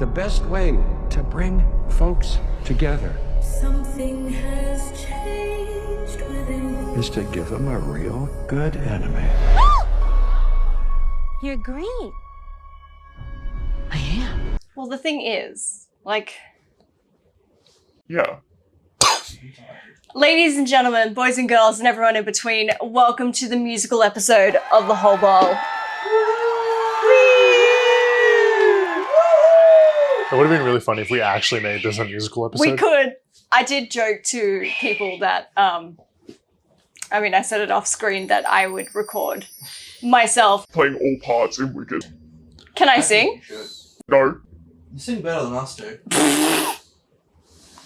The best way to bring folks together Something has changed within you. is to give them a real good enemy. You're green. I am. Well, the thing is, like... Yeah. Ladies and gentlemen, boys and girls, and everyone in between, welcome to the musical episode of The Whole Bowl. It would have been really funny if we actually made this a musical episode. We could. I did joke to people that, I said it off screen that I would record myself. Playing all parts in Wicked. Can I sing? No. You sing better than us two.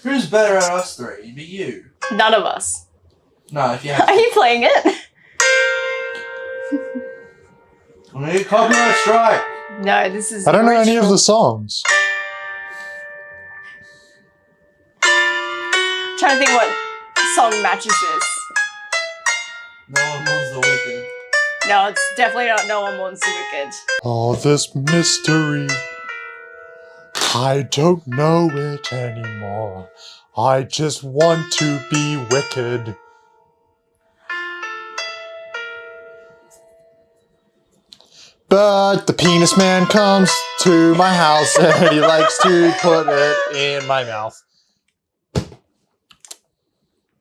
Who's better at us three? It'd be you. None of us. No, if you have Are you playing it? I'm gonna get copyright strike. No, this is I don't know any of original. the songs. Trying to think what song matches this. No one wants the Wicked. No, it's definitely not No One Wants the Wicked. All this mystery, I don't know it anymore. I just want to be wicked. But the penis man comes to my house and he likes to put it in my mouth.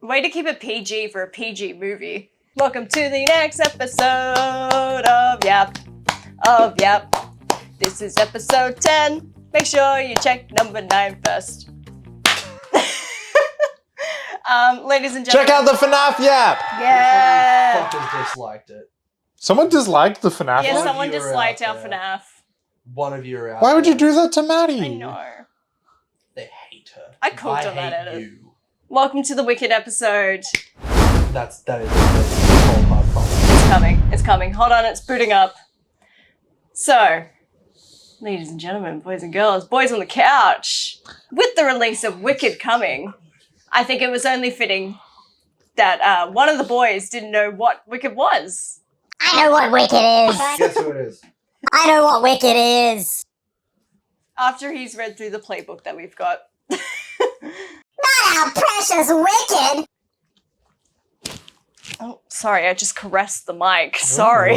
Way to keep it PG for a PG movie. Welcome to the next episode of Yap. This is episode 10. Make sure you check number 9 first. Ladies and gentlemen. Check out the FNAF Yap! Yeah. Fuckers disliked it. Someone disliked the FNAF Yeah, Yap? someone you were disliked out our there. FNAF. One of you are out. Why would you there. do that to Maddie? I know. They hate her. I cooked on that hate edit. you. Welcome to the Wicked episode. That is the whole hard problem. It's coming. It's coming. Hold on, it's booting up. So, ladies and gentlemen, boys and girls, boys on the couch. With the release of Wicked coming, I think it was only fitting that one of the boys didn't know what Wicked was. I know what Wicked is. Guess who it is? I know what Wicked is. After he's read through the playbook that we've got. Not our precious Wicked. Oh, sorry, I just caressed the mic. Sorry.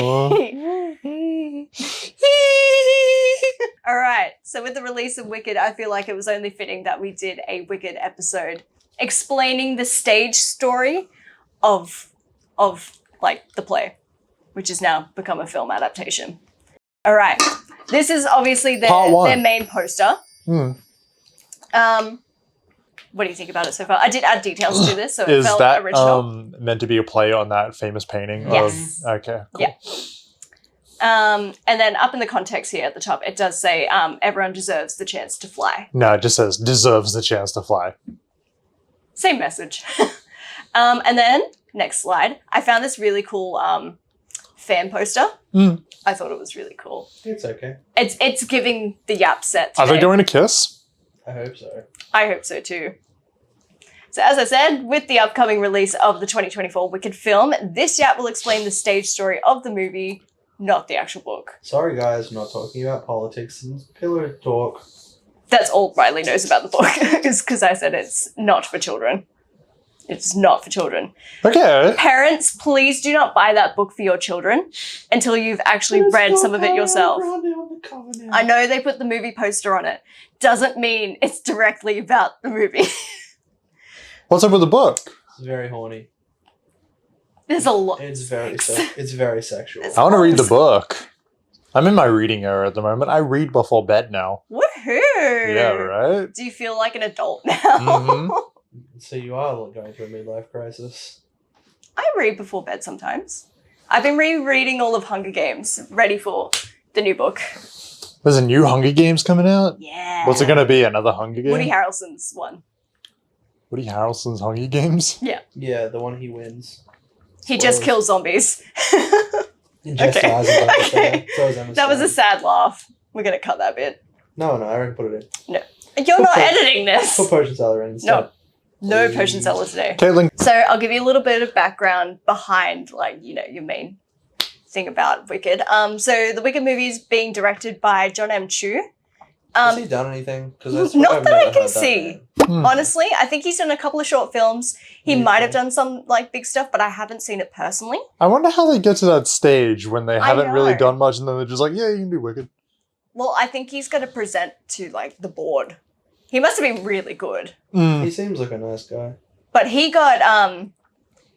All right, so with the release of Wicked, I feel like it was only fitting that we did a Wicked episode explaining the stage story of like the play, which has now become a film adaptation. All right, this is obviously their main poster. What do you think about it so far? I did add details to this, so it felt original. Is that meant to be a play on that famous painting? Yes. Okay, cool. Yeah. And then up in the context here at the top, it does say, everyone deserves the chance to fly. No, it just says, deserves the chance to fly. Same message. And then, next slide, I found this really cool fan poster. I thought it was really cool. It's okay. It's giving the Yap set today. Are they going to kiss? I hope so. I hope so too. So as I said, with the upcoming release of the 2024 Wicked film, this Yap will explain the stage story of the movie, not the actual book. Sorry guys, I'm not talking about politics and pillow talk. That's all Riley knows about the book, is because I said it's not for children. It's not for children. Okay. Parents, please do not buy that book for your children until you've actually read some of it yourself. I know they put the movie poster on it. Doesn't mean it's directly about the movie. What's up with the book? It's very horny. There's a lot. It's very sexual. I want to read the book. I'm in my reading era at the moment. I read before bed now. Woohoo! Yeah, right? Do you feel like an adult now? Mm-hmm. So you are going through a midlife crisis. I read before bed sometimes. I've been rereading all of Hunger Games, ready for the new book. There's a new Hunger Games coming out? Yeah. What's it going to be? Another Hunger Game? Woody Harrelson's one. Woody Harrelson's Hunger Games? Yeah. Yeah, the one he wins. He just kills zombies. Jess Okay. dies about it, Okay. so is Emma That was a Stone. sad laugh. We're going to cut that bit. No, I reckon put it in. You're not Okay. editing this. Put Potion Seller in instead. No. No Please. potion seller today. Caitlyn. So I'll give you a little bit of background behind, your main thing about Wicked. So the Wicked movie is being directed by John M. Chu, Has he done anything? Because Not that I can see. Honestly, I think he's done a couple of short films. He might have done some like big stuff, but I haven't seen it personally. I wonder how they get to that stage when they haven't really know. done much and then they're just like, yeah, you can be Wicked. Well, I think he's going to present to like the board. He must have been really good. He seems like a nice guy. But he got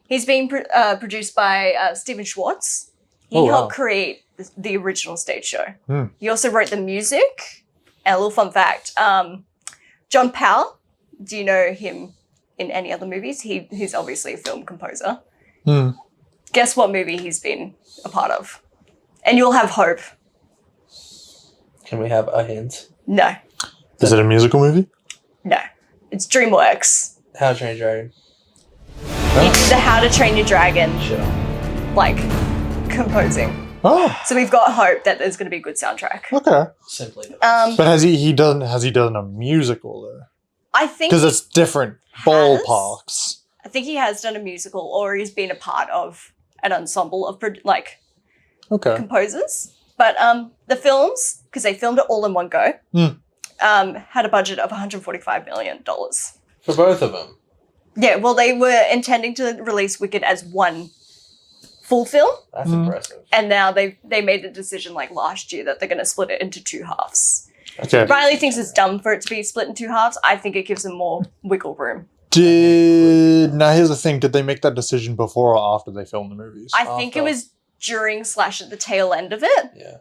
he's being produced by Stephen Schwartz. He helped create the original stage show. He also wrote the music. And a little fun fact, John Powell, do you know him in any other movies? He's obviously a film composer. Guess what movie he's been a part of? And you'll have hope. Can we have a hint? No. Is it a musical movie? No. It's DreamWorks. How to Train Your Dragon. He did the How to Train Your Dragon, Shit. like, composing. Oh, So we've got hope that there's going to be a good soundtrack. okay. Simply the best. But has he done a musical though? I think Because it's different ballparks. I think he has done a musical, or he's been a part of an ensemble of Okay. composers. But the films, because they filmed it all in one go, had a budget of $145 million. For both of them. Yeah, well, they were intending to release Wicked as one full film, That's impressive. and now they made the decision like last year that they're going to split it into two halves. Okay. Riley thinks it's dumb for it to be split in two halves. I think it gives them more wiggle room. Now here's the thing, did they make that decision before or after they filmed the movies? I think it was during / at the tail end of it. Yeah.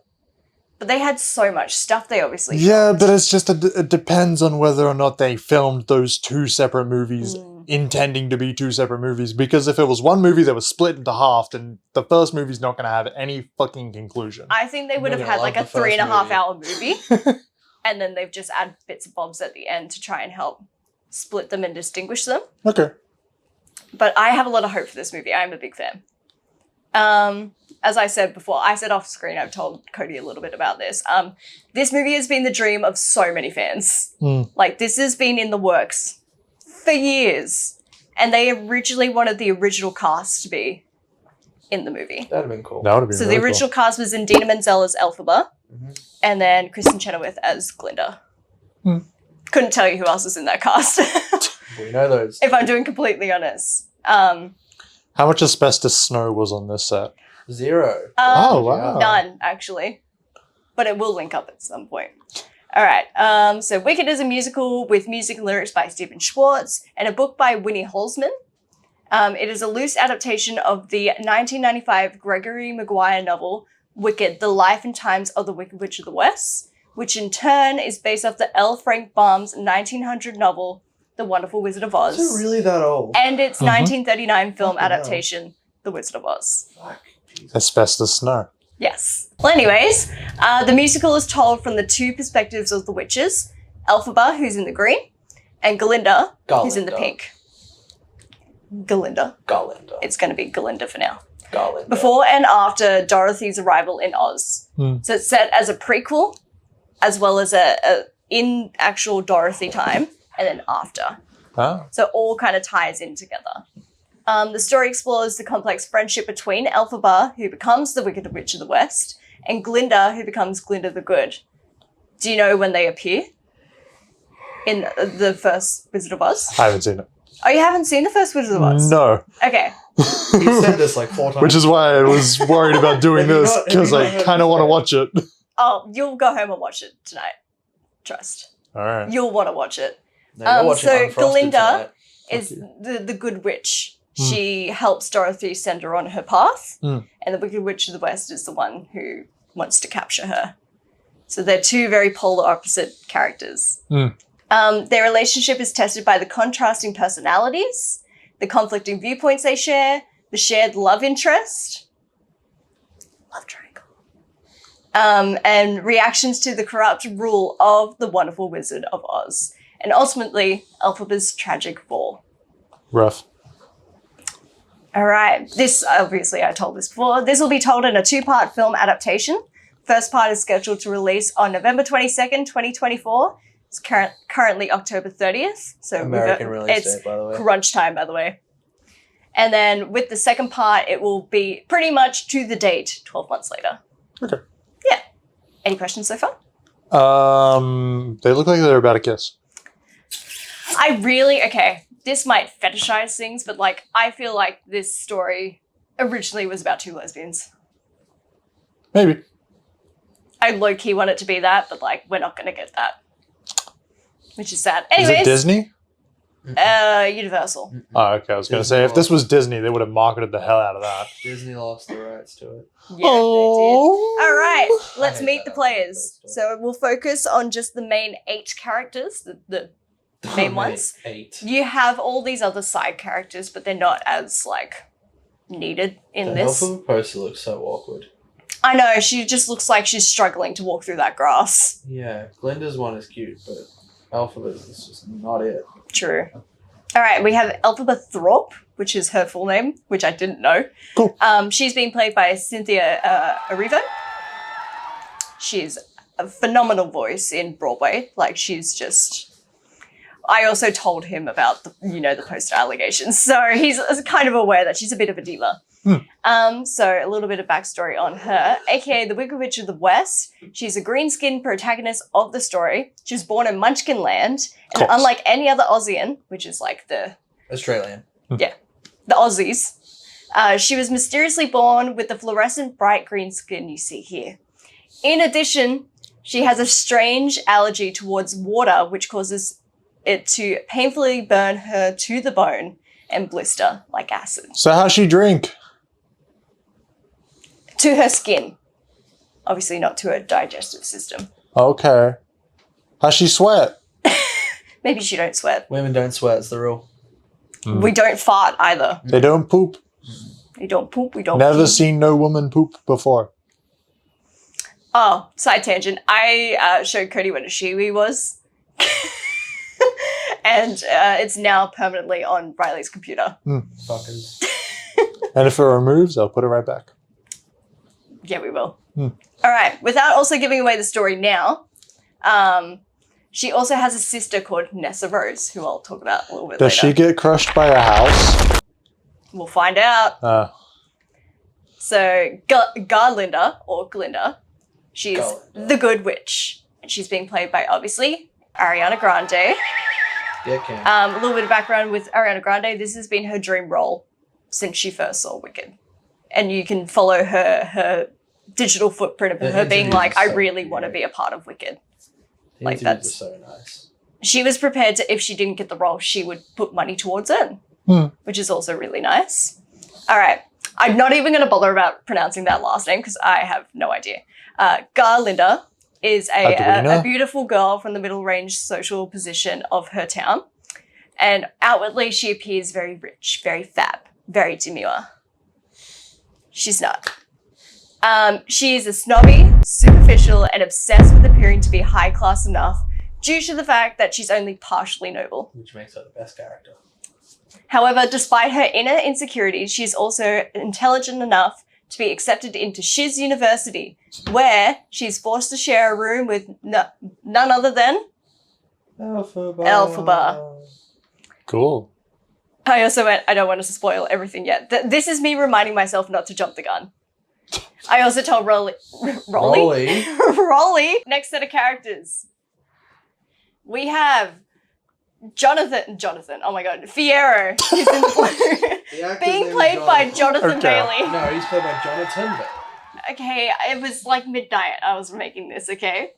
But they had so much stuff they obviously Yeah, filmed. but it's just it depends on whether or not they filmed those two separate movies intending to be two separate movies. Because if it was one movie that was split into half, then the first movie's not going to have any fucking conclusion. I think they would have You're had gonna like a love the first 3.5 movie. hour movie. And then they've just added bits and bobs at the end to try and help split them and distinguish them. Okay. But I have a lot of hope for this movie. I'm a big fan. As I said before, I said off screen, I've told Cody a little bit about this. This movie has been the dream of so many fans. Like, this has been in the works for years. And they originally wanted the original cast to be in the movie. That'd have been cool. That would have been So really the original cast was Indina Menzel as Elphaba, and then Kristen Chenoweth as Glinda. Couldn't tell you who else is in that cast, We know those. if I'm doing completely honest. Cool. How much asbestos snow was on this set? 0. Oh, wow. None, actually. But it will link up at some point. All right. So Wicked is a musical with music and lyrics by Stephen Schwartz and a book by Winnie Holzman. It is a loose adaptation of the 1995 Gregory Maguire novel, Wicked, The Life and Times of the Wicked Witch of the West, which in turn is based off the L. Frank Baum's 1900 novel, The Wonderful Wizard of Oz. Is it really that old? And its 1939 film Fucking hell. adaptation, The Wizard of Oz. Fuck. Jesus. Asbestos snow. Yes. Well, anyways, the musical is told from the two perspectives of the witches, Elphaba, who's in the green, and Galinda, who's in the Galinda. pink. Galinda. Galinda. It's going to be Galinda for now. Galinda. Before and after Dorothy's arrival in Oz. So it's set as a prequel, as well as a in actual Dorothy time, and then after. Oh. So it all kind of ties in together. The story explores the complex friendship between Elphaba, who becomes the Wicked Witch of the West, and Glinda, who becomes Glinda the Good. Do you know when they appear? In the first Wizard of Oz? I haven't seen it. Oh, you haven't seen the first Wizard of Oz? No. Okay. He said this like 4 times. Which is why I was worried about doing Have you this, not- have because you not I heard kind of this want to yet? watch it. Oh, you'll go home and watch it tonight. Trust. All right. You'll want to watch it. No, you're watching so Unfrosted Galinda tonight. is the good witch. She helps Dorothy send her on her path, and the Wicked Witch of the West is the one who wants to capture her. So they're two very polar opposite characters. Their relationship is tested by the contrasting personalities, the conflicting viewpoints they share, the shared love interest, love triangle, and reactions to the corrupt rule of the wonderful Wizard of Oz, and ultimately Elphaba's tragic fall. Rough. All right, this, obviously I told this before, this will be told in a 2-part film adaptation. First part is scheduled to release on November 22nd, 2024. It's currently October 30th. So American release it's date, by the way. crunch time, by the way. And then with the second part, it will be pretty much to the date, 12 months later. Okay. Yeah. Any questions so far? They look like they're about to kiss. Okay, this might fetishize things, but like, I feel like this story originally was about two lesbians. Maybe. I low-key want it to be that, but like, we're not gonna get that. Which is sad. Anyways. Is it Disney? Universal. Oh, okay. I was going to say, if this was Disney, they would have marketed the hell out of that. Disney lost the rights to it. Yeah, they did. All right, let's hate meet that the players. So we'll focus on just the main 8 characters, the main ones. 8. You have all these other side characters, but they're not as, like, needed in this. The Elphaba poster looks so awkward. I know, she just looks like she's struggling to walk through that grass. Yeah, Glinda's one is cute, but Elphaba's is just not it. True. All right, we have Elphaba Thorpe, which is her full name, which I didn't know. Cool. She's being played by Cynthia Erivo. She's a phenomenal voice in Broadway. Like, she's just... I also told him about the poster allegations, so he's kind of aware that she's a bit of a diva. So a little bit of backstory on her, aka the Wicked Witch of the West. She's a green-skinned protagonist of the story. She was born in Munchkin Land, and unlike any other Aussian, which is like the Australian. the Aussies, she was mysteriously born with the fluorescent bright green skin you see here. In addition, she has a strange allergy towards water, which causes it to painfully burn her to the bone and blister like acid. So how's she drink? To her skin. Obviously not to her digestive system. Okay. How's she sweat? Maybe she don't sweat. Women don't sweat, it's the rule. We don't fart either. They don't poop. We don't poop, we don't Never pee. seen no woman poop before. Oh, side tangent. I showed Cody what a shiwi was. And it's now permanently on Riley's computer. Fuckers. And if it removes, I'll put it right back. Yeah, we will. All right. Without also giving away the story now, she also has a sister called Nessarose, who I'll talk about a little bit later. Does she get crushed by a house? We'll find out. So Galinda, or Glinda, she's Galinda. the good witch. And she's being played by, obviously, Ariana Grande. Yeah, Cam. A little bit of background with Ariana Grande. This has been her dream role since she first saw Wicked. And you can follow her digital footprint of The her being interviews like, are I so really cute. want to be a part of Wicked. The like, interviews that's- are so nice. She was prepared to, if she didn't get the role, she would put money towards it, which is also really nice. All right. I'm not even going to bother about pronouncing that last name because I have no idea. Galinda is a beautiful girl from the middle range social position of her town. And outwardly, she appears very rich, very fab, very demure. She's not. She is a snobby, superficial, and obsessed with appearing to be high class enough due to the fact that she's only partially noble. Which makes her the best character. However, despite her inner insecurities, she's also intelligent enough to be accepted into Shiz University, where she's forced to share a room with none other than Elphaba. Cool. I also went, I don't want to spoil everything yet. This is me reminding myself not to jump the gun. I also told Rolly. Next set of characters. We have Jonathan, oh my god, Fiyero, who's in the blue, being played by Jonathan Bailey. No, he's played by Jonathan Bailey. Okay, it was like midnight I was making this, okay?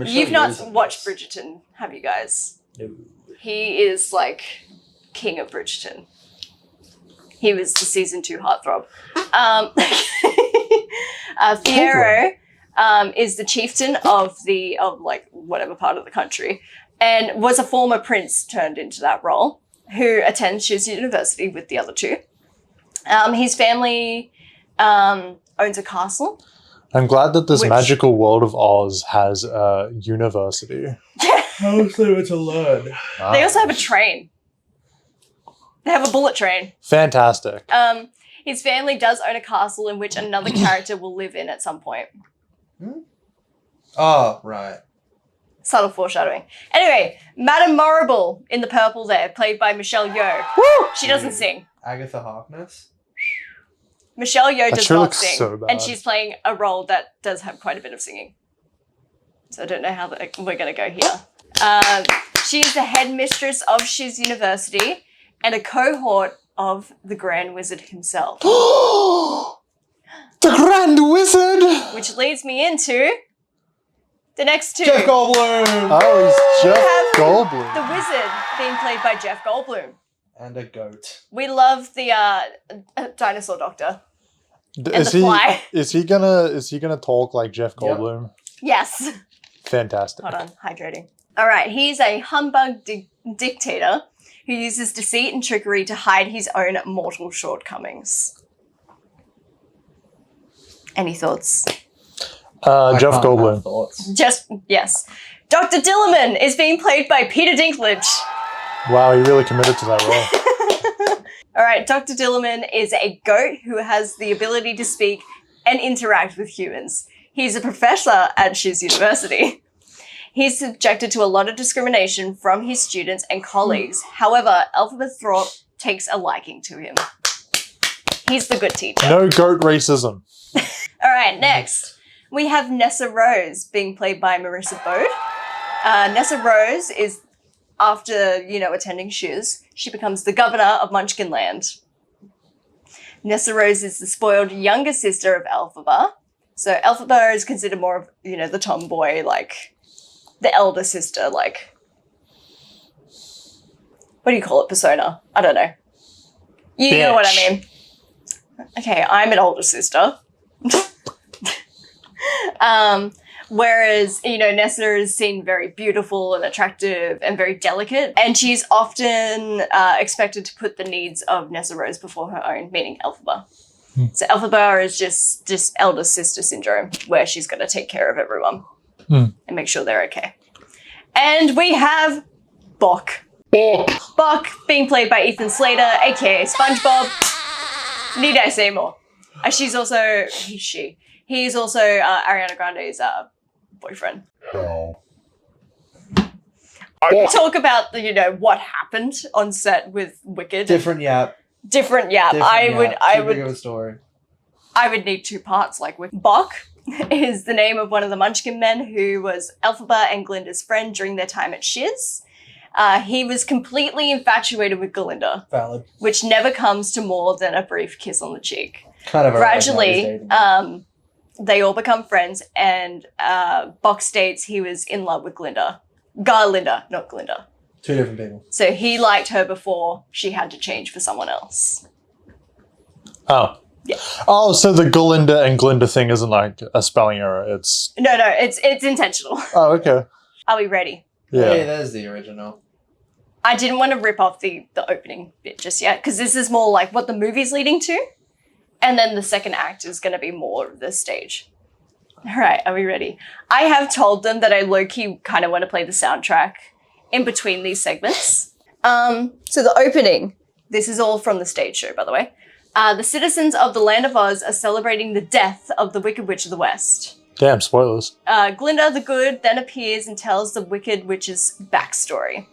You've not watched Bridgerton, have you guys? No. He is like king of Bridgerton. He was the season 2 heartthrob. Fiyero is the chieftain of like whatever part of the country, and was a former prince turned into that role, who attends Shiz University with the other two. His family owns a castle. I'm glad that this magical world of Oz has a university. How is there to learn? They also have a train. They have a bullet train. Fantastic. His family does own a castle in which another character will live in at some point. Oh, right. Subtle foreshadowing. Anyway, Madame Morrible in the purple there, played by Michelle Yeoh. Woo! She doesn't sing. Agatha Harkness? Michelle Yeoh does sure not looks sing. so bad. And she's playing a role that does have quite a bit of singing. So I don't know how we're going to go here. She is the headmistress of Shiz University and a cohort of the Grand Wizard himself. The Grand Wizard! Which leads me into the next two. Jeff Goldblum! Oh, he's Jeff The Goldblum. wizard being played by Jeff Goldblum. And a goat. We love the dinosaur doctor. Is the fly. he gonna talk like Jeff Goldblum? Yes. Fantastic. Hold on, hydrating. All right, he's a humbug dictator who uses deceit and trickery to hide his own mortal shortcomings. Any thoughts? Jeff Goldblum. Yes. Dr. Dillamond is being played by Peter Dinklage. Wow, he really committed to that role. All right, Dr. Dillamond is a goat who has the ability to speak and interact with humans. He's a professor at Shiz University. He's subjected to a lot of discrimination from his students and colleagues. However, Elphaba Thorpe takes a liking to him. He's the good teacher. No goat racism. All right, next. We have Nessarose being played by Marissa Bode. Nessarose is, after, attending Shiz, she becomes the governor of Munchkinland. Nessarose is the spoiled younger sister of Elphaba. So Elphaba is considered more of, the tomboy, like, the elder sister, like, what do you call it, persona? I don't know. You know what I mean. Okay, I'm an older sister. Whereas, Nessa is seen very beautiful and attractive and very delicate, and she's often expected to put the needs of Nessarose before her own, meaning Elphaba. So Elphaba is just elder sister syndrome, where she's going to take care of everyone and make sure they're okay. And we have Bok. Bok being played by Ethan Slater, aka SpongeBob. Need I say more? She's also He's also Ariana Grande's boyfriend. Talk about what happened on set with Wicked. Different yap. I would Big of a story. I would need two parts like Wicked. Bok is the name of one of the Munchkin men who was Elphaba and Glinda's friend during their time at Shiz. He was completely infatuated with Galinda. Valid. Which never comes to more than a brief kiss on the cheek. Kind of gradually, they all become friends, and Bok states he was in love with Glinda. Galinda, not Glinda. Two different people. So he liked her before she had to change for someone else. Oh. Yeah. Oh, so the Galinda and Glinda thing isn't like a spelling error, it's... No, it's intentional. Oh, okay. Are we ready? Yeah. Hey, there's the original. I didn't want to rip off the opening bit just yet, because this is more like what the movie's leading to. And then the second act is going to be more of the stage. All right, are we ready? I have told them that I low-key kind of want to play the soundtrack in between these segments. So the opening, this is all from the stage show, by the way. The citizens of the Land of Oz are celebrating the death of the Wicked Witch of the West. Damn, spoilers. Glinda the Good then appears and tells the Wicked Witch's backstory.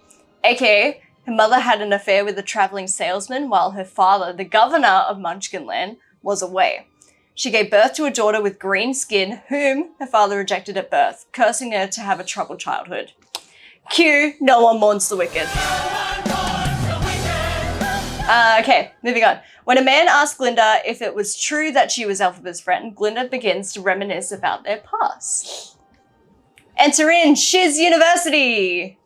AKA, her mother had an affair with a traveling salesman while her father, the governor of Munchkinland, was away. She gave birth to a daughter with green skin, whom her father rejected at birth, cursing her to have a troubled childhood. Cue, no one mourns the wicked. Okay, moving on. When a man asked Glinda if it was true that she was Elphaba's friend, Glinda begins to reminisce about their past. Enter in Shiz University!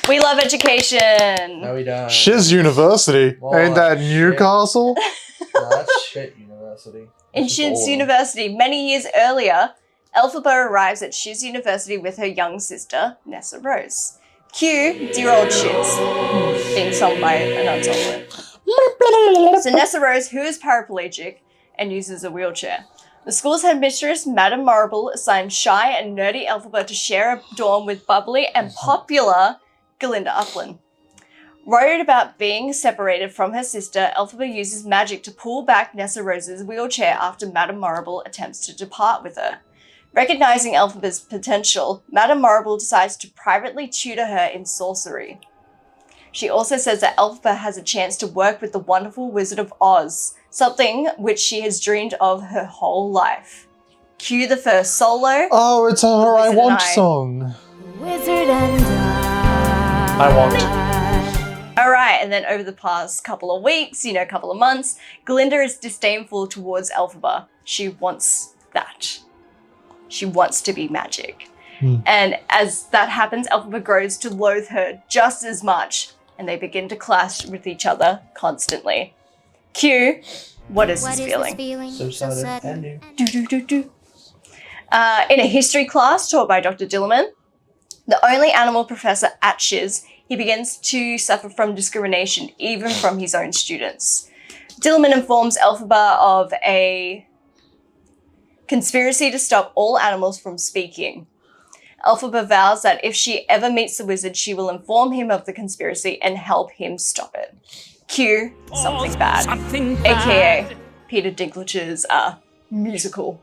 We love education! No, we don't. Shiz University? Well, Ain't that Newcastle? No, that's shit university. In Shiz University, many years earlier, Elphaba arrives at Shiz University with her young sister, Nessarose. Cue, Dear Old Shiz, being sung by an ensemble. So Nessarose, who is paraplegic and uses a wheelchair. The school's headmistress, Madame Morrible, assigned shy and nerdy Elphaba to share a dorm with bubbly and popular Galinda Upland. Worried about being separated from her sister, Elphaba uses magic to pull back Nessarose's wheelchair after Madame Morrible attempts to depart with her. Recognizing Elphaba's potential, Madame Morrible decides to privately tutor her in sorcery. She also says that Elphaba has a chance to work with the wonderful Wizard of Oz, something which she has dreamed of her whole life. Cue the first solo. Oh, it's her I Wizard Want and I. song. Wizard and I Want. All right, and then over the past couple of weeks, couple of months, Glinda is disdainful towards Elphaba. She wants that. She wants to be magic. And as that happens, Elphaba grows to loathe her just as much, and they begin to clash with each other constantly. Q, what is this feeling? So sudden and new. In a history class taught by Dr. Dillamond, the only animal professor at Shiz, he begins to suffer from discrimination even from his own students. Dillamond informs Elphaba of a conspiracy to stop all animals from speaking. Elphaba vows that if she ever meets the wizard, she will inform him of the conspiracy and help him stop it. Cue Something Bad, aka Peter Dinklage's musical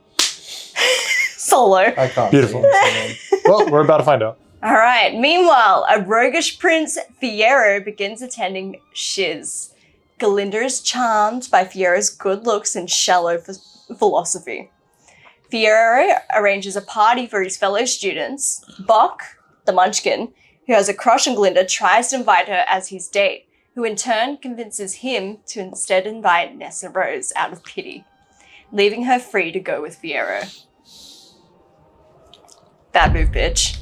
solo. I can't. Beautiful. See it. Well, we're about to find out. All right. Meanwhile, a roguish prince, Fiyero, begins attending Shiz. Galinda is charmed by Fiyero's good looks and shallow philosophy. Fiyero arranges a party for his fellow students. Bok, the munchkin, who has a crush on Glinda, tries to invite her as his date, who in turn convinces him to instead invite Nessarose out of pity, leaving her free to go with Fiyero. Bad move, bitch.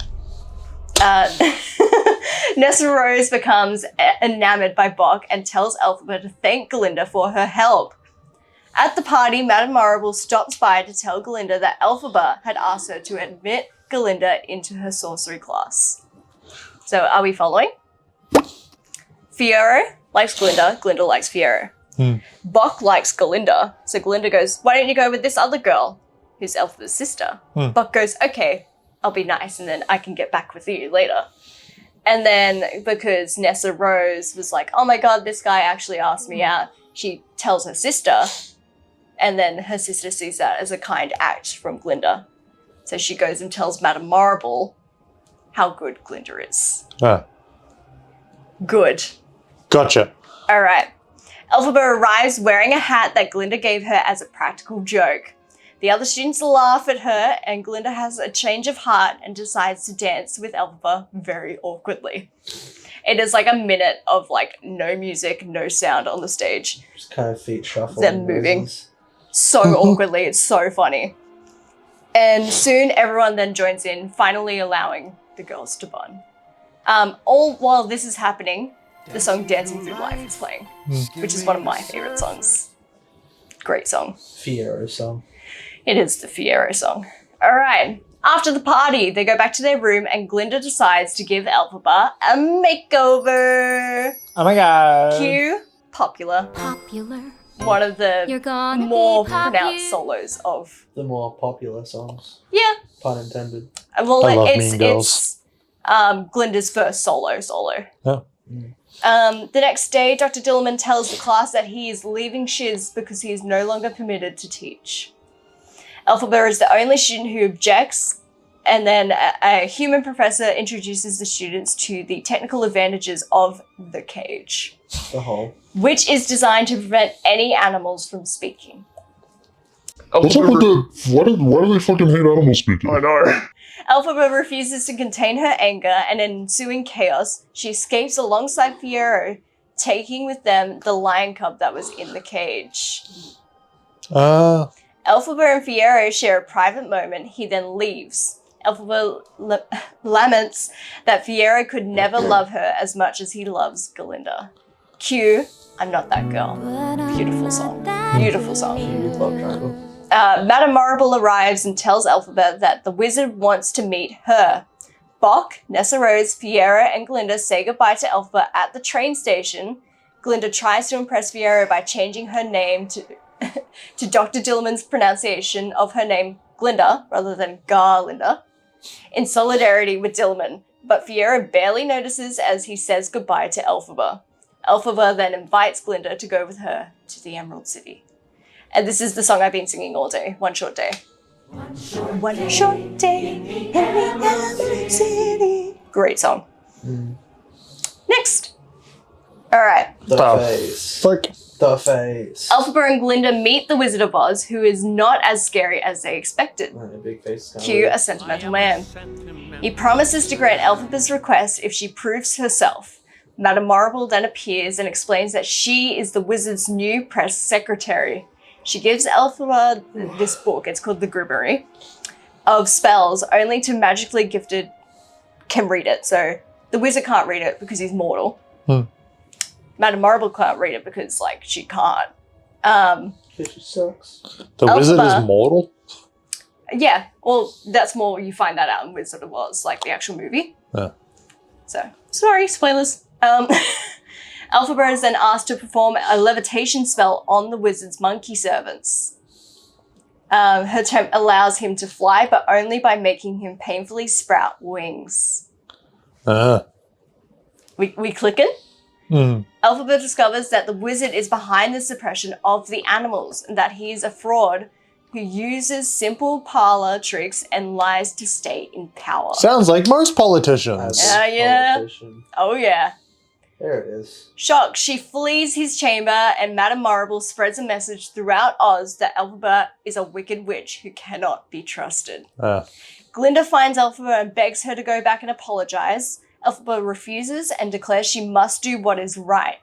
Nessarose becomes enamored by Bok and tells Elphaba to thank Galinda for her help. At the party, Madame Morrible stops by to tell Galinda that Elphaba had asked her to admit Galinda into her sorcery class. So, are we following? Fiyero likes Glinda, Glinda likes Fiyero. Bok likes Galinda, so Galinda goes, why don't you go with this other girl, who's Elphaba's sister? Bok goes, okay, I'll be nice and then I can get back with you later. And then because Nessarose was like, oh my god, this guy actually asked me out, she tells her sister, and then her sister sees that as a kind act from Glinda. So she goes and tells Madame Morrible how good Glinda is. Good. Gotcha. All right. Elphaba arrives wearing a hat that Glinda gave her as a practical joke. The other students laugh at her, and Glinda has a change of heart and decides to dance with Elphaba very awkwardly. It is like a minute of no music, no sound on the stage. Just kind of feet shuffle. Them moving. So awkwardly, it's so funny. And soon everyone then joins in, finally allowing the girls to bond. All while this is happening, the song Dancing Through Life is playing, which is one of my favorite songs. Great song. Fiyero song. It is the Fiyero song. All right. After the party, they go back to their room and Glinda decides to give Elphaba a makeover. Oh my god. Cue Popular. Popular. One of the You're gonna more be popular. pronounced solos of. The more popular songs. Yeah. Pun intended. Well, I love it's Mean Girls. Glinda's first solo. Oh. The next day, Dr. Dillamond tells the class that he is leaving Shiz because he is no longer permitted to teach. Elphaba is the only student who objects, and then a human professor introduces the students to the technical advantages of the cage, The whole. which is designed to prevent any animals from speaking. What's up with the... Why do they fucking hate animal speaking? I know. Elphaba refuses to contain her anger, and in ensuing chaos, she escapes alongside Fiyero, taking with them the lion cub that was in the cage. Elphaba and Fiyero share a private moment. He then leaves. Elphaba laments that Fiyero could never love her as much as he loves Galinda. Cue, I'm Not That Girl. Beautiful song. Beautiful song. Love triangle. Madame Morrible arrives and tells Elphaba that the wizard wants to meet her. Bok, Nessarose, Fiyero, and Glinda say goodbye to Elphaba at the train station. Glinda tries to impress Fiyero by changing her name to Dr. Dillamond's pronunciation of her name, Glinda, rather than Galinda, in solidarity with Dillamond, but Fiyero barely notices as he says goodbye to Elphaba. Elphaba then invites Glinda to go with her to the Emerald City. And this is the song I've been singing all day, One Short Day. One short day in the Emerald City. Great song. Next. All right. The Oh, face. fuck. The face. Elphaba and Glinda meet the Wizard of Oz, who is not as scary as they expected. Oh, a big face. Cue a sentimental man. He promises to grant Elphaba's request if she proves herself. Madame Morrible then appears and explains that she is the wizard's new press secretary. She gives Elphaba this book, it's called The Grimoire, of spells only to magically gifted can read it. So the wizard can't read it because he's mortal. Madame Morrible can't read it because, like, she can't. She sucks. The wizard is mortal? Yeah, well, that's more, you find that out in Wizard of Oz, like the actual movie. Yeah. So, sorry, spoilers. Elphaba is then asked to perform a levitation spell on the wizard's monkey servants. Her attempt allows him to fly, but only by making him painfully sprout wings. We clicking? Elphaba discovers that the wizard is behind the suppression of the animals and that he is a fraud who uses simple parlor tricks and lies to stay in power. Sounds like most politicians. Yeah. Politician. Oh, yeah. There it is. Shocked, she flees his chamber and Madame Morrible spreads a message throughout Oz that Elphaba is a wicked witch who cannot be trusted. Glinda finds Elphaba and begs her to go back and apologize. Elphaba refuses and declares she must do what is right.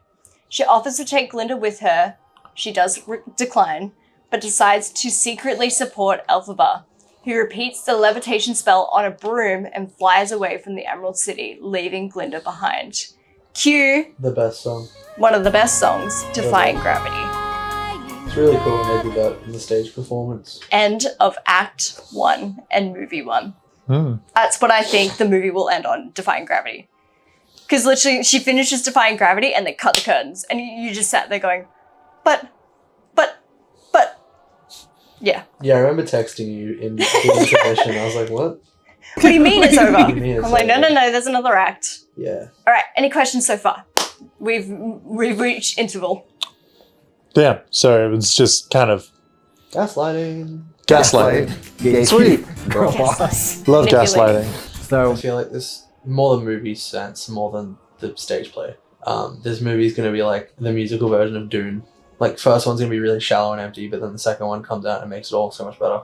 She offers to take Glinda with her. She does decline, but decides to secretly support Elphaba, who repeats the levitation spell on a broom and flies away from the Emerald City, leaving Glinda behind. Cue The best song. one of the best songs, Defying Gravity. It's really cool when they do that in the stage performance. End of Act 1 and Movie 1. That's what I think the movie will end on, Defying Gravity. Because literally, she finishes Defying Gravity and they cut the curtains. And you just sat there going, but, yeah. Yeah, I remember texting you in the intermission. I was like, what? What do you mean it's over? What do you mean it's I'm like, no, over? there's another act. Yeah. All right, any questions so far? We've reached interval. Yeah, so it's just kind of Gaslighting. gaslighting. Sweet. Girl boss. Love Manipulating. gaslighting. I So, feel like this, more the movie sense, more than the stage play. This movie's going to be like the musical version of Dune. Like, first one's going to be really shallow and empty, but then the second one comes out and makes it all so much better.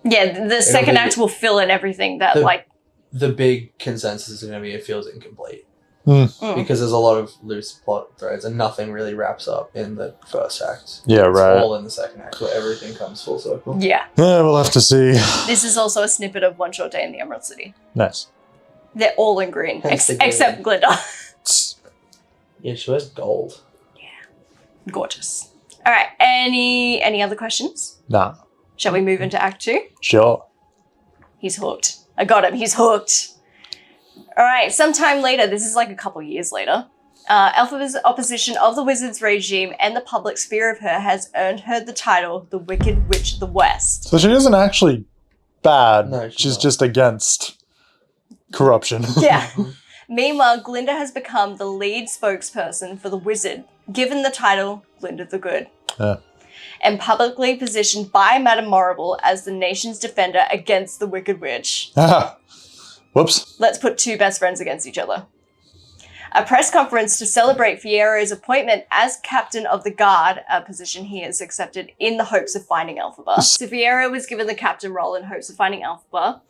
Yeah, the second act will fill in everything that, The big consensus is going to be it feels incomplete. Mm. Because there's a lot of loose plot threads and nothing really wraps up in the first act. Yeah, It's right. all in the second act where everything comes full circle. Yeah. Yeah, we'll have to see. This is also a snippet of One Short Day in the Emerald City. Nice. They're all in green, Hence the green. except Glinda. Yeah, she wears gold. Gorgeous. All right, any other questions? Nah. Shall we move into Act 2? Sure. He's hooked. I got him, he's hooked. All right, sometime later, this is like a couple years later, Elphaba's opposition of the wizard's regime and the public's fear of her has earned her the title, the Wicked Witch of the West. So she isn't actually bad. No, she's she's not. just against corruption. Yeah. Meanwhile, Glinda has become the lead spokesperson for the wizard, given the title Glinda the Good. Yeah. And publicly positioned by Madame Morrible as the nation's defender against the Wicked Witch. Whoops. Let's put two best friends against each other. A press conference to celebrate Fiyero's appointment as captain of the guard, a position he has accepted in the hopes of finding Elphaba. So Fiyero was given the captain role in hopes of finding Elphaba.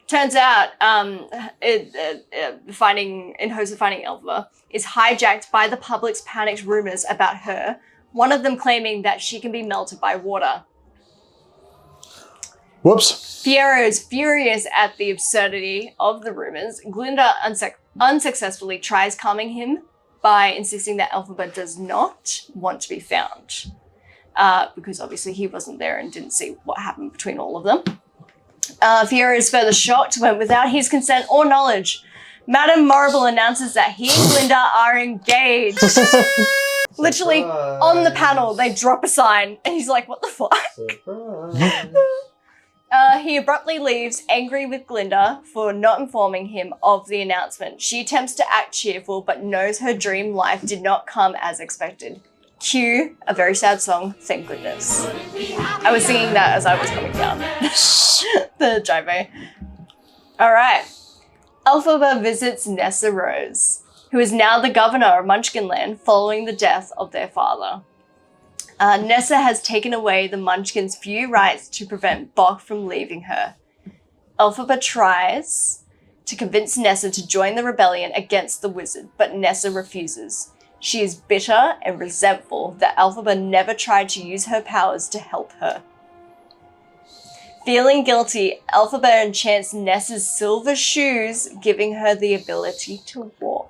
Turns out, finding in hopes of finding Elphaba is hijacked by the public's panicked rumors about her, one of them claiming that she can be melted by water. Whoops. Fiyero is furious at the absurdity of the rumors. Glinda unsuccessfully tries calming him by insisting that Elphaba does not want to be found. Because obviously he wasn't there and didn't see what happened between all of them. Fiyero is further shocked when, without his consent or knowledge, Madame Morrible announces that he and Glinda are engaged. Literally, on the panel, they drop a sign, and he's like, what the fuck? Surprise. He abruptly leaves, angry with Glinda for not informing him of the announcement. She attempts to act cheerful, but knows her dream life did not come as expected. Cue a very sad song, thank goodness. I was singing that as I was coming down the driveway. All right. Elphaba visits Nessarose. who is now the governor of Munchkinland following the death of their father. Nessa has taken away the Munchkins' few rights to prevent Boq from leaving her. Elphaba tries to convince Nessa to join the rebellion against the wizard, but Nessa refuses. She is bitter and resentful that Elphaba never tried to use her powers to help her. Feeling guilty, Elphaba enchants Nessa's silver shoes, giving her the ability to walk.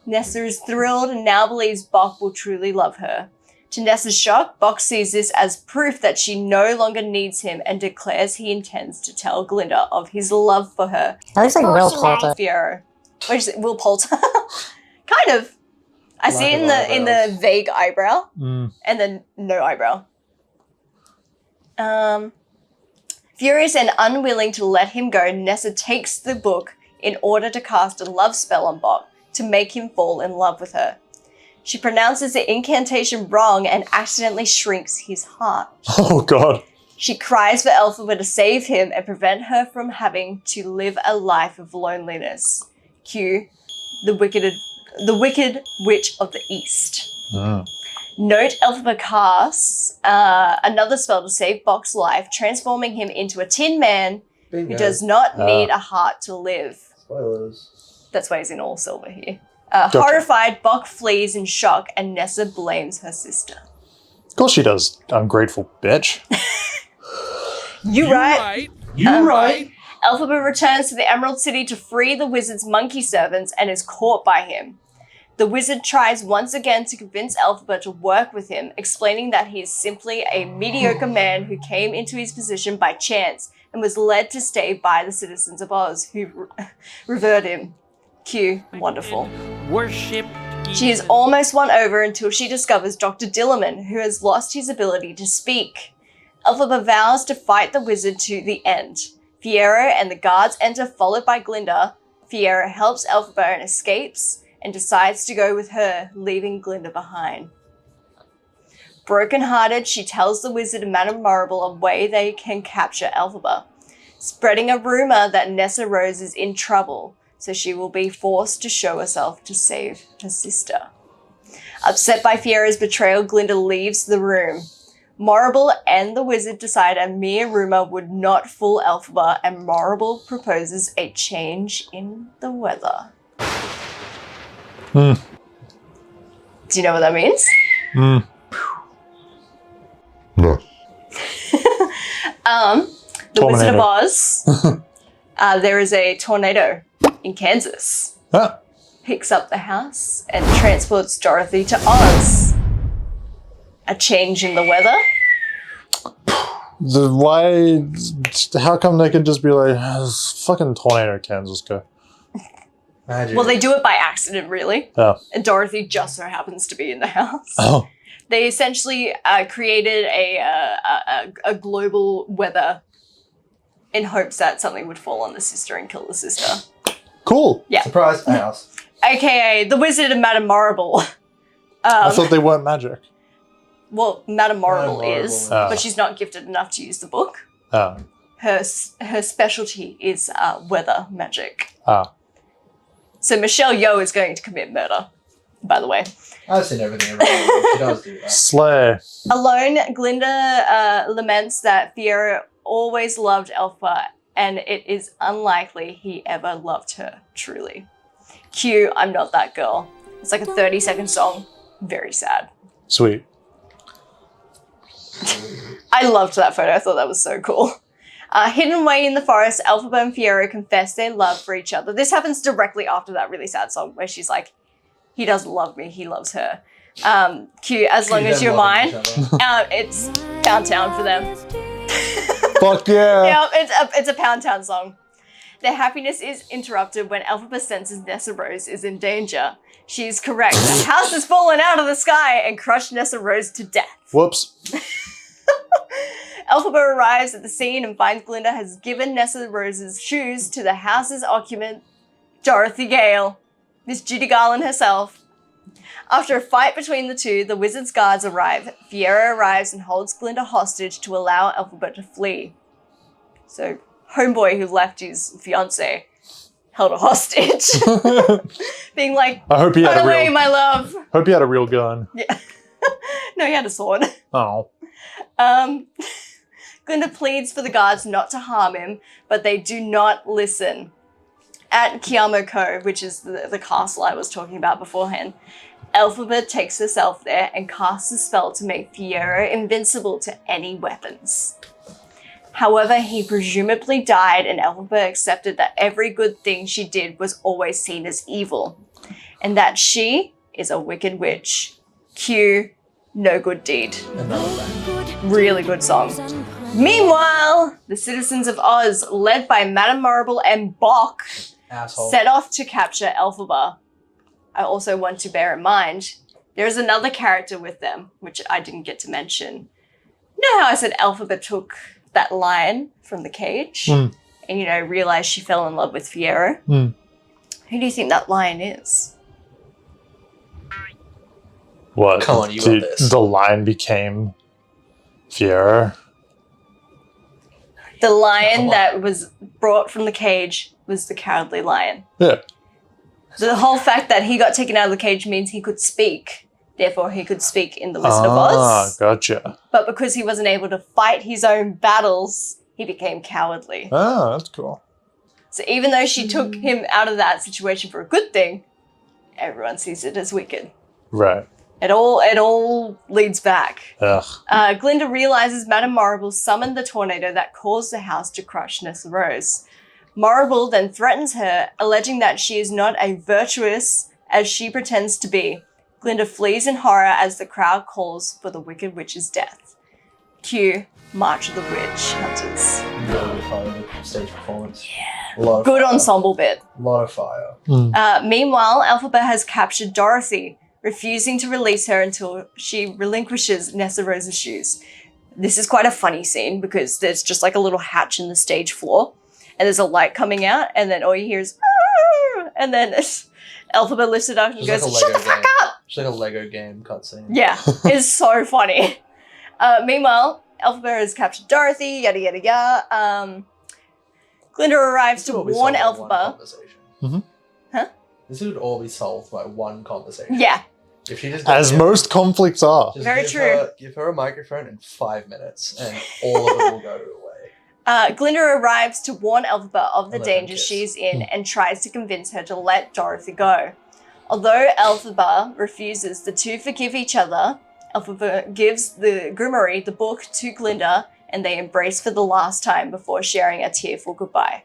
Nessa is thrilled and now believes Boq will truly love her. To Nessa's shock, Boq sees this as proof that she no longer needs him and declares he intends to tell Glinda of his love for her. That looks like Will Poulter. Fiyero. What did you say? Will Poulter? Kind of. I see it in the vague eyebrow and then no eyebrow. Furious and unwilling to let him go, Nessa takes the book in order to cast a love spell on Boq to make him fall in love with her. She pronounces the incantation wrong and accidentally shrinks his heart. Oh god. She cries for Elphaba to save him and prevent her from having to live a life of loneliness. Cue the wicked witch of the east. Note Elphaba casts another spell to save Boq's life, transforming him into a tin man who does not need a heart to live. Spoilers. That's why he's in all silver here. Gotcha. Horrified, Boq flees in shock and Nessa blames her sister. Of course she does, ungrateful bitch. You right. You right. Elphaba returns to the Emerald City to free the wizard's monkey servants and is caught by him. The wizard tries once again to convince Elphaba to work with him, explaining that he is simply a mediocre man who came into his position by chance and was led to stay by the citizens of Oz, who revered him. Cue, wonderful. Worship. She is almost won over until she discovers Dr. Dillamond, who has lost his ability to speak. Elphaba vows to fight the wizard to the end. Fiyero and the guards enter, followed by Glinda. Fiyero helps Elphaba and escapes, and decides to go with her, leaving Glinda behind. Broken-hearted, she tells the wizard and Madame Morrible a way they can capture Elphaba, spreading a rumor that Nessarose is in trouble, so she will be forced to show herself to save her sister. Upset by Fiyero's betrayal, Glinda leaves the room. Morrible and the wizard decide a mere rumor would not fool Elphaba, and Morrible proposes a change in the weather. Do you know what that means? No. The Wizard of Oz, there is a tornado in Kansas. Huh? Picks up the house and transports Dorothy to Oz. A change in the weather. How come they can just be like, fucking tornado in Kansas, go? Magic. Well, they do it by accident, really. Oh. And Dorothy just so happens to be in the house. Oh. They essentially created a global weather in hopes that something would fall on the sister and kill the sister. Cool. Yeah. Surprise house. AKA the Wizard and Madame Morrible. I thought they weren't magic. Well, Madame Morrible Morrible is, is. but she's not gifted enough to use the book. Oh. Her specialty is weather magic. Ah. So Michelle Yeoh is going to commit murder, by the way. I've seen everything about her. She does do that. Slay. Alone, Glinda laments that Fiyero always loved Elphaba, and it is unlikely he ever loved her, truly. Cue, I'm Not That Girl. It's like a 30-second song. Very sad. Sweet. I loved that photo. I thought that was so cool. Hidden away in the forest, Elphaba and Fiyero confess their love for each other. This happens directly after that really sad song where she's like, he doesn't love me, he loves her. Cute, As Long As You're Mine. It's Pound Town for them. Fuck yeah. Yeah, it's a Pound Town song. Their happiness is interrupted when Elphaba senses Nessarose is in danger. She is correct. The house has fallen out of the sky and crushed Nessarose to death. Whoops. Elphaba arrives at the scene and finds Glinda has given Nessarose's shoes to the house's occupant, Dorothy Gale, Miss Judy Garland herself. After a fight between the two, the wizard's guards arrive. Fiyero arrives and holds Glinda hostage to allow Elphaba to flee. So, homeboy who left his fiancée held a hostage. Being like, I hope he had run a away, real. my love. Hope he had a real gun. Yeah. No, he had a sword. Oh. Glinda pleads for the guards not to harm him, but they do not listen. At Kiamo Cove, which is the castle I was talking about beforehand, Elphaba takes herself there and casts a spell to make Fiyero invincible to any weapons. However, he presumably died, and Elphaba accepted that every good thing she did was always seen as evil, and that she is a wicked witch. Cue No Good Deed. Another bang. Really good song. Meanwhile, the citizens of Oz, led by Madame Morrible and Bock, Asshole. set off to capture Elphaba. I also want to bear in mind, there is another character with them, which I didn't get to mention. You know how I said Elphaba took that lion from the cage? And, realized she fell in love with Fiyero? Who do you think that lion is? What? Come on, you got this. The lion became Fiyero. The lion that was brought from the cage was the cowardly lion. Yeah. The whole fact that he got taken out of the cage means he could speak. Therefore, he could speak in the Wizard of Oz. Gotcha. But because he wasn't able to fight his own battles, he became cowardly. Oh, that's cool. So even though she took him out of that situation for a good thing, everyone sees it as wicked. Right. It all leads back. Ugh. Glinda realizes Madame Morrible summoned the tornado that caused the house to crush Nessarose. Morrible then threatens her, alleging that she is not as virtuous as she pretends to be. Glinda flees in horror as the crowd calls for the Wicked Witch's death. Cue March of the Witch Hunters. Really fun stage performance. Yeah. A lot of Good fire. ensemble bit. A lot of fire. Meanwhile, Elphaba has captured Dorothy, refusing to release her until she relinquishes Nessarose's shoes. This is quite a funny scene because there's just like a little hatch in the stage floor and there's a light coming out and then all you hear is "Arr!" And then Elphaba lifts it up and Just goes, like a shut the Lego fuck game. up! It's like a Lego game cutscene. Yeah, it's so funny. Meanwhile, Elphaba has captured Dorothy, yada yada yada. Glinda arrives to This would all be warn solved by one Elphaba. conversation. Huh? This would all be solved by one conversation. Yeah, If she just As most conflicts are. just Very give true. give her a microphone in 5 minutes, and all of it will go away. Glinda arrives to warn Elphaba of the Let them danger kiss. she's in and tries to convince her to let Dorothy go. Although Elphaba refuses, the two forgive each other. Elphaba gives the grimoire, the book, to Glinda, and they embrace for the last time before sharing a tearful goodbye.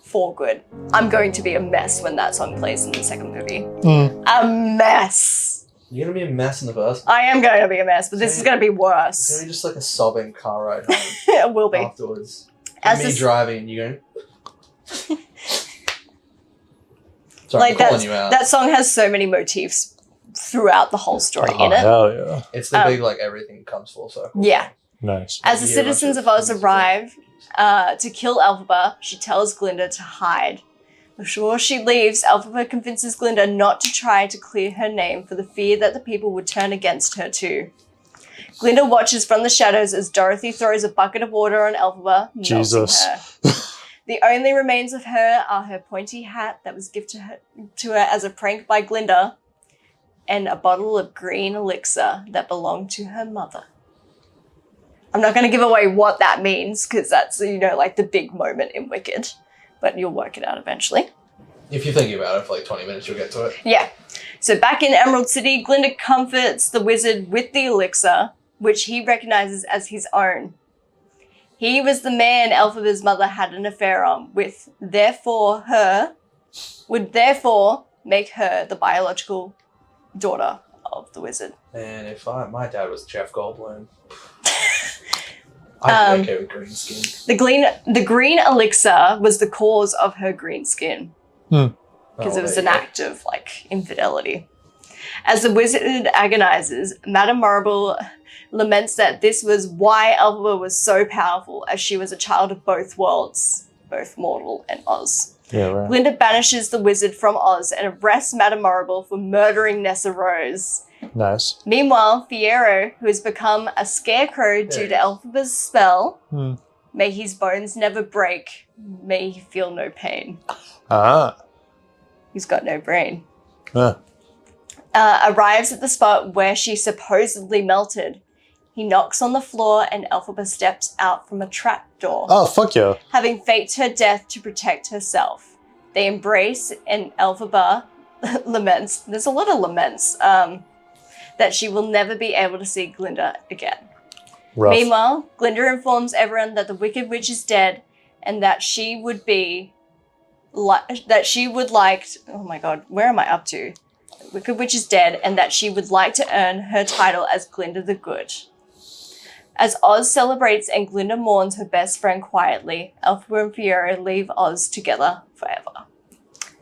For good. I'm going to be a mess when that song plays in the second movie. A mess. You're gonna be a mess in the first. I am going to be a mess, but this is going to be It's gonna worse. be just like a sobbing car ride home It will be. afterwards. As Me this- driving and you going. Sorry, Like I'm calling you out. that song has so many motifs throughout the whole story Oh, in it. hell yeah. It's the big like everything comes full circle. Yeah. Nice. As the Yeah, citizens that's of Oz it. arrive to kill Elphaba, she tells Glinda to hide. Before she leaves, Elphaba convinces Glinda not to try to clear her name for the fear that the people would turn against her too. Glinda watches from the shadows as Dorothy throws a bucket of water on Elphaba, melting Jesus. her. The only remains of her are her pointy hat that was gifted to her as a prank by Glinda, and a bottle of green elixir that belonged to her mother. I'm not going to give away what that means because that's, like the big moment in Wicked, but you'll work it out eventually. If you're thinking about it for like 20 minutes, you'll get to it. Yeah. So back in Emerald City, Glinda comforts the wizard with the elixir, which he recognizes as his own. He was the man Elphaba's mother had an affair on with, would therefore make her the biological daughter of the wizard. And if my dad was Jeff Goldblum, I'd be okay with green skin. The green elixir was the cause of her green skin because Oh, it was there an you go. act of infidelity. As the wizard agonizes, Madame Morrible laments that this was why Elphaba was so powerful, as she was a child of both worlds, both mortal and Oz. Yeah, right. Glinda banishes the wizard from Oz and arrests Madame Morrible for murdering Nessarose. Nice. Meanwhile, Fiyero, who has become a scarecrow due to Elphaba's spell, may his bones never break, may he feel no pain. Ah. He's got no brain. Huh. Arrives at the spot where she supposedly melted. He knocks on the floor and Elphaba steps out from a trapdoor, Oh, fuck yeah. having faked her death to protect herself. They embrace and Elphaba laments, there's a lot of laments, that she will never be able to see Glinda again. Rough. Meanwhile, Glinda informs everyone that the Wicked Witch is dead and that she would like, oh my god, where am I up to? The Wicked Witch is dead and that she would like to earn her title as Glinda the Good. As Oz celebrates and Glinda mourns her best friend quietly, Elphaba and Fiyero leave Oz together forever.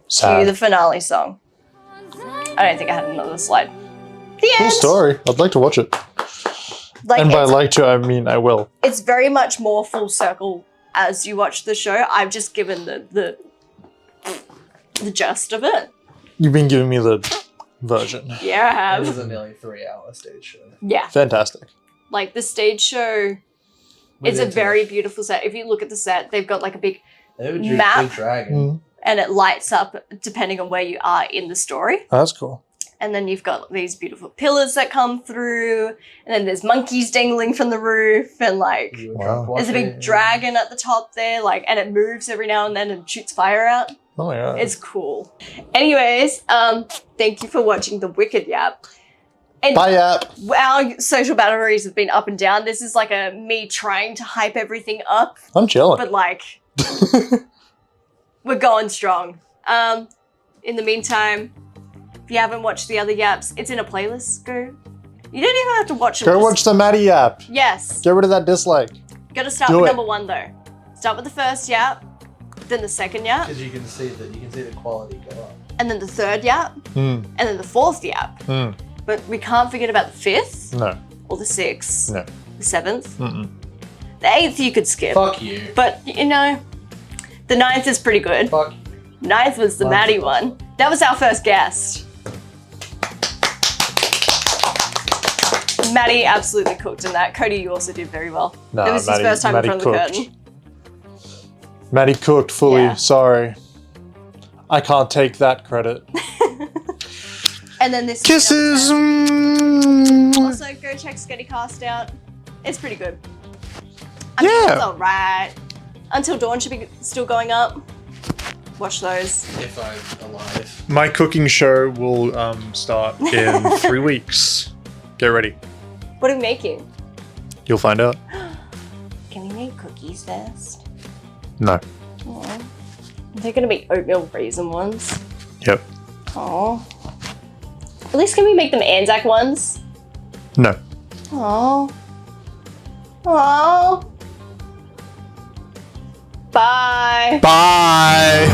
Cue the finale song. I don't think I had another slide. The Cool end! story. I'd like to watch it. Like, And by it's, like to, I mean I will. it's very much more full circle as you watch the show. I've just given the gist of it. You've been giving me the version. Yeah, I It have. is a nearly 3-hour stage show. Yeah. Fantastic. Like, the stage show is a very beautiful set. If you look at the set, they've got like a big They have a map. big dragon. Mm. and it lights up depending on where you are in the story. Oh, that's cool. And then you've got these beautiful pillars that come through, and then there's monkeys dangling from the roof, and like Wow. there's a big dragon at the top there, like, and it moves every now and then and shoots fire out. Oh my god. It's cool. Anyways, thank you for watching the Wicked Yap. And Bye, Yap. our social batteries have been up and down. This is like a me trying to hype everything up, I'm chilling. but like we're going strong. In the meantime, if you haven't watched the other Yaps, it's in a playlist. Go. You don't even have to watch it. Go Just- watch the Maddie Yap. Yes. Get rid of that dislike. Gotta start Do with it. number 1 though. Start with the first Yap, then the second Yap, Because you can see the quality go up. and then the third Yap, Mm. and then the fourth Yap. Mm. But we can't forget about the fifth, No. or the sixth, No. the seventh. Mm-mm. The eighth you could skip. Fuck you. But, you know, the ninth is pretty good. Fuck. Ninth was the Ninth Maddie was one. That was our first guest. Maddie absolutely cooked in that. Cody, you also did very well. Nah, it was Maddie- his first time Maddie in front of the cooked. curtain. Maddie cooked fully. Yeah. Sorry. I can't take that credit. And then this Kisses. Also, go check Skeddycast out. It's pretty good. I mean, Yeah. it's alright. Until Dawn should be still going up. Watch those. If I'm alive. My cooking show will start in 3 weeks. Get ready. What are we making? You'll find out. Can we make cookies first? No. Aw. They're gonna be oatmeal raisin ones. Yep. Oh. At least can we make them Anzac ones? No. Oh. Oh. Bye. Bye.